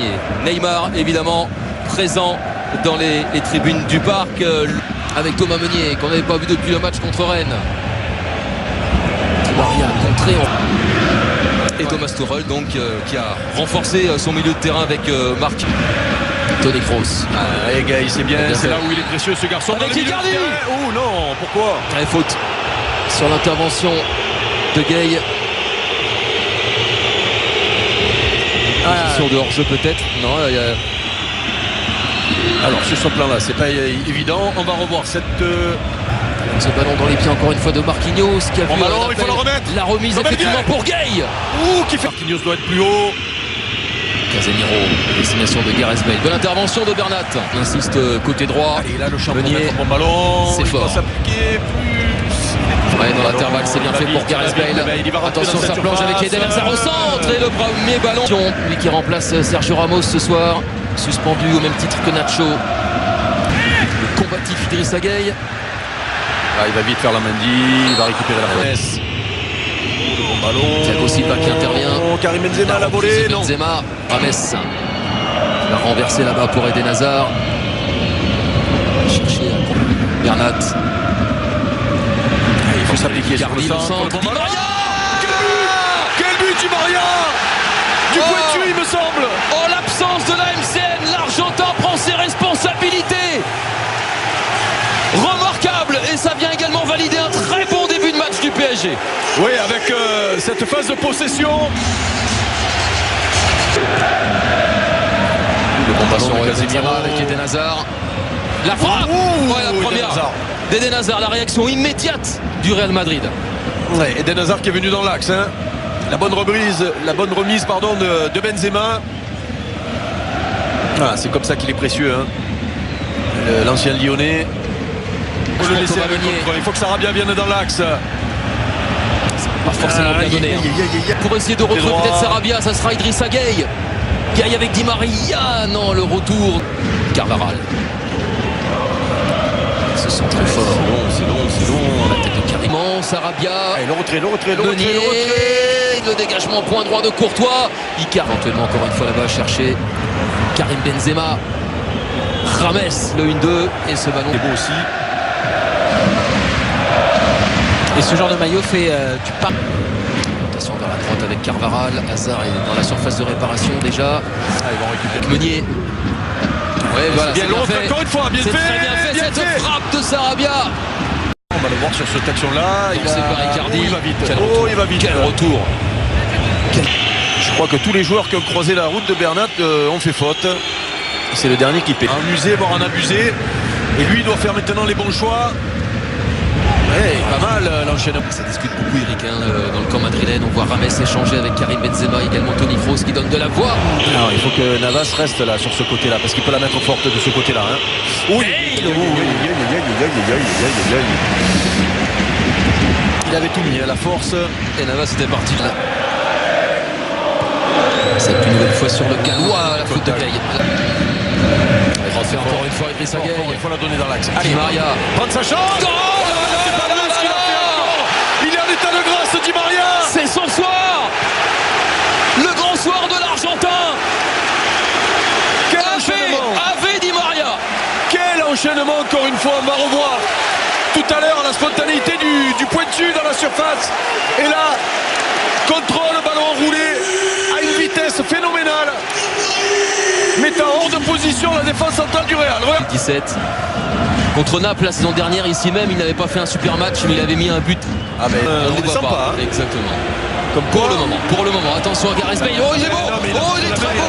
gagner. Neymar évidemment présent dans les tribunes du parc avec Thomas Meunier qu'on n'avait pas vu depuis le match contre Rennes. Maria contré et Thomas Tuchel donc qui a renforcé son milieu de terrain avec Marc Toni Kroos. Les gars, c'est bien, c'est là où il est précieux ce garçon. Avec Icardi. Oh non, pourquoi? Très faute sur l'intervention de Gueye. Sur de hors-jeu peut-être. Non, il y a... Alors sur ce plan là c'est pas évident. On va revoir cette ce ballon dans les pieds encore une fois de Marquinhos qui a vu ballon, il faut le remettre. La remise effectivement pour Gueye. Qui fait Marquinhos doit être plus haut. Casemiro, destination de Gareth Bale. Bonne intervention de Bernat. Insiste côté droit. Allez, là le champ pour Meunier. mettre un bon ballon. C'est fort. S'appliquer plus. Ouais, dans l'intervalle, c'est bien fait pour Gareth Bale. Attention, ça plonge avec Eden Hazard au centre et le premier ballon. Lui qui remplace Sergio Ramos ce soir, suspendu au même titre que Nacho. Le combatif Idrissa Gueye. Ah, il va vite faire la Mendy, il va récupérer la finesse. Le bon ballon. Thiago Silva qui intervient. Karim Benzema la volée, non. Benzema, Rames. Il va renverser là-bas pour Eden Hazard. Chercher à Bernat. Il faut s'appliquer sur le Gardi, centre. Di Maria. Quel but Di Maria. Du pointu il me semble. En l'absence de la MCN, l'Argentin prend ses responsabilités. Remarquable, et ça vient également valider un très bon début de match du PSG. Oui, avec cette phase de possession. Le bon ballon de Casemiro avec Eden Hazard. La frappe, la première d'Eden Hazard, la réaction immédiate du Real Madrid. Ouais, Eden Hazard qui est venu dans l'axe. Hein. La bonne remise de Benzema. Ah, c'est comme ça qu'il est précieux. Hein. L'ancien Lyonnais. Il faut que Sarabia vienne dans l'axe. Pas forcément bien donné. Pour essayer de retrouver peut-être Sarabia, ça sera Idrissa Gueye. Gueye avec Di Maria. Non, le retour. Carvajal. Ils se sont très forts. C'est long. La tête de Karim. Sarabia. Allez, le retrait. Le dégagement point droit de Courtois. Icar éventuellement encore une fois là-bas chercher Karim Benzema. Rames, le 1-2. Et ce ballon. C'est beau aussi. Et ce genre de maillot fait du pas. Attention vers la droite avec Carvajal. Hazard est dans la surface de réparation déjà. Ils vont récupérer. Meunier. Ouais, voilà, bien fait. Encore une fois, bien fait. C'est très bien fait cette frappe de Sarabia. On va le voir sur cette action-là. C'est par Icardi. Il va vite. Il va vite. Quel retour. Je crois que tous les joueurs qui ont croisé la route de Bernat ont fait faute. C'est le dernier qui paie. En user, voire en abuser. Et lui, il doit faire maintenant les bons choix. Ouais, pas mal l'enchaînement. Ça discute beaucoup Eric dans le camp madrilène. On voit Rames échanger avec Karim Benzema, également Toni Kroos qui donne de la voix. Alors il faut que Navas reste là sur ce côté-là parce qu'il peut la mettre forte de ce côté-là. Hein. Oui. Il avait tout mis à la force. Et Navas était parti là. C'est une nouvelle fois sur le gallois la faute de Gueye. Refait encore une fois Idrissa Gueye. Il faut la donner dans l'axe. Allez Maria. Prendre sa chance. Il est en état de grâce, Di Maria. C'est son soir. Le grand soir de l'Argentin. Quel enchaînement. Ave Di Maria. Quel enchaînement encore une fois. On va revoir tout à l'heure la spontanéité du pointu dans la surface. Et là, contrôle, ballon enroulé à une vitesse phénoménale, mettant hors de position la défense centrale du Real. 17 contre Naples la saison dernière, ici même il n'avait pas fait un super match mais il avait mis un but. Ah mais on ne ne voit pas. Hein. Exactement. Comme pour le moment, attention à Gareth Bale. Oh il est beau. Il est très beau.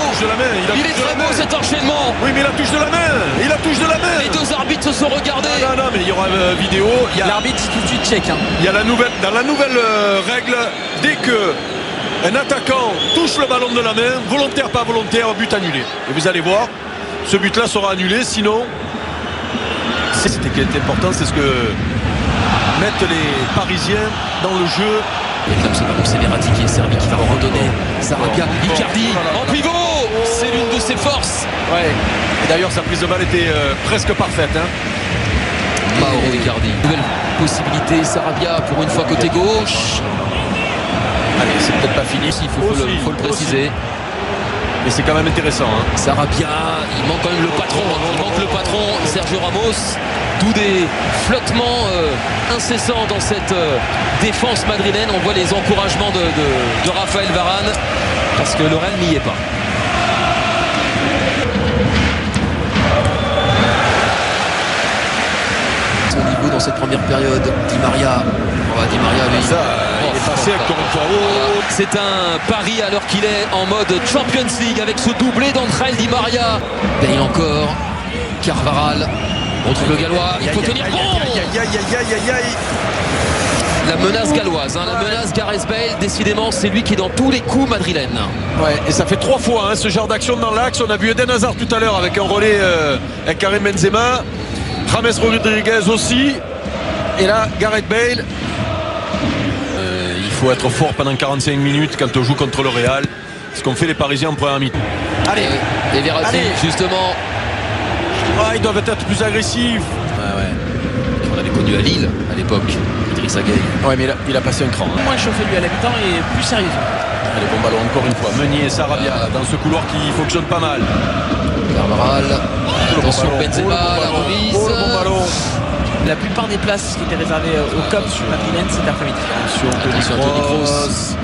Il est très beau cet enchaînement. Oui mais il la touche de la main. Les deux arbitres se sont regardés. Non mais il y aura vidéo. L'arbitre tout de suite check. Hein. Il y a dans la nouvelle règle, dès que un attaquant touche le ballon de la main, volontaire pas volontaire, but annulé. Et vous allez voir, ce but là sera annulé, sinon c'était qui est important, c'est ce que mettent les Parisiens dans le jeu. Et comme ce ballon, c'est Verratti qui est servi, qui va redonner. Sarabia, Icardi, en pivot. C'est l'une de ses forces. Ouais. Et d'ailleurs sa prise de balle était presque parfaite. Hein. Mauro Icardi. Nouvelle possibilité, Sarabia pour une fois côté gauche. Allez, c'est peut-être pas fini. Il faut le préciser. mais c'est quand même intéressant. Sarabia, il manque quand même le patron. Il manque le patron, Sergio Ramos. Tous des flottements incessants dans cette défense madrilène. On voit les encouragements de Raphaël Varane parce que le Real n'y est pas. Au niveau dans cette première période, Di Maria. Di Maria, lui. Il est passé avec Toronto. C'est un pari alors qu'il est en mode Champions League avec ce doublé d'Angel Di Maria. Bale encore. Carvajal. On retrouve le Gallois. Il faut tenir bon. La menace galloise, la menace Gareth Bale. Décidément, c'est lui qui est dans tous les coups madrilènes. Ouais, et ça fait 3 fois ce genre d'action dans l'axe. On a vu Eden Hazard tout à l'heure avec un relais avec Karim Benzema. James Rodriguez aussi. Et là, Gareth Bale. Il faut être fort pendant 45 minutes quand on joue contre le Real. Ce qu'ont fait les Parisiens en première mi-temps. Allez, et Verratti, justement. Ils doivent être plus agressifs. On l'avait connu à Lille à l'époque, Idrissa Gueye. Ouais, mais il a passé un cran. Moins chauffé lui à la mi-temps et plus sérieux. Allez, bon ballon encore une fois. Meunier et Sarabia dans ce couloir qui fonctionne pas mal. Carvajal. Attention, Benzema, la remise. Bon ballon. La plupart des places qui étaient réservées au COP sur madrilène cet après-midi. Attention, Toni Kroos.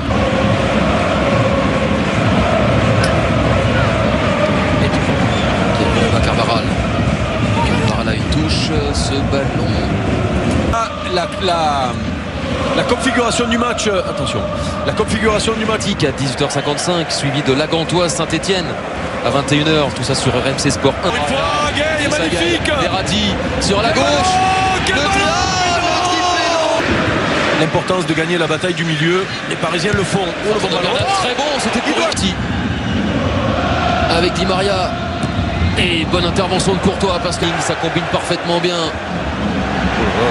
Carvajal. Carvajal a une touche, ce ballon. La configuration du match, attention, la configuration du match À 18h55, suivi de la Gantoise Saint-Etienne à 21h, tout ça sur RMC Sport 1. Une fois, Gueye est magnifique. Verratti sur la gauche. Quel ballon. L'importance de gagner la bataille du milieu, les Parisiens le font. Bon ballon. Très bon, c'était pour Verratti. Avec Di Maria. Et bonne intervention de Courtois parce que ça combine parfaitement bien.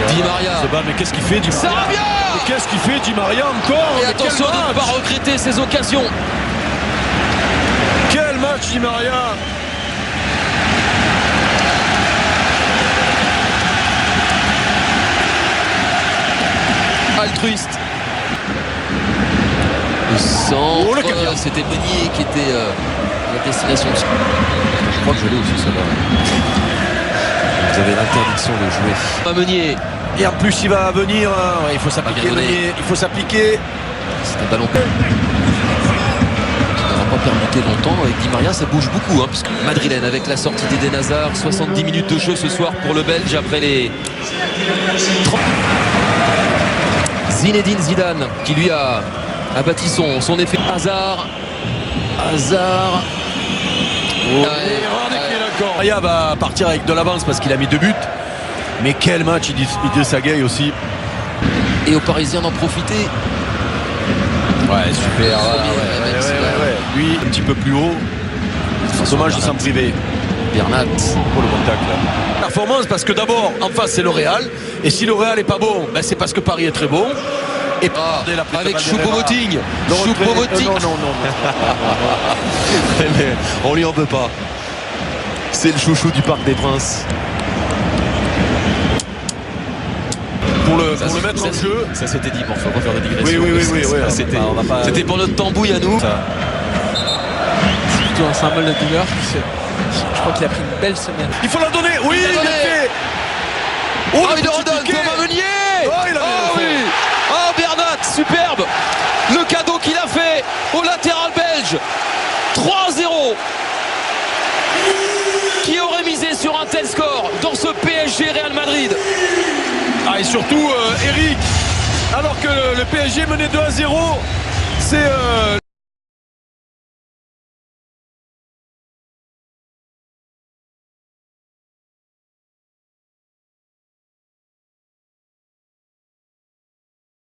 Di Maria. Mais qu'est-ce qu'il fait Di Maria? Sarabia. Mais qu'est-ce qu'il fait Di Maria encore? Et attention de ne pas regretter ces occasions. Quel match Di Maria! Altruiste. Le centre. Oh, le caviar. C'était Meunier qui était la destination. Je crois que je l'ai aussi, celle-là. Vous avez l'interdiction de jouer. Meunier. Et en plus, il va venir. Il faut s'appliquer. Il faut s'appliquer. C'est un ballon. Il n'aura pas permuté longtemps. Avec Di Maria, ça bouge beaucoup. Puisque madrilène avec la sortie d'Eden Hazard. 70 minutes de jeu ce soir pour le Belge après les 30. Zinedine Zidane qui lui a bâti son effet. Hazard. Maria va partir avec de l'avance parce qu'il a mis 2 buts. Mais quel match Idrissa Gueye aussi. Et aux Parisiens d'en profiter. Ouais, super. Lui, un petit peu plus haut. Dommage de s'en priver. Bernat. Pour le contact là. Performance parce que d'abord, en face, c'est le Real. Et si le Real est pas bon, c'est parce que Paris est très bon. Et avec Choupo-Moting. Non. Mais on lui en veut pas. C'est le chouchou du Parc des Princes. Pour le mettre en jeu. Ça c'était dit, bon, faut pas faire de digression. Oui. C'était pour notre tambouille à nous. C'est plutôt un symbole de douleur. Je crois qu'il a pris une belle semaine. Il faut la donner. Oui, il l'a fait. Il le redonne. Thomas Meunier. Oui. Bernat, superbe. Le cadeau qu'il a fait au latéral belge. 3-0. Qui aurait misé sur un tel score dans ce PSG Real Madrid? Et surtout Eric, alors que le PSG menait 2-0, c'est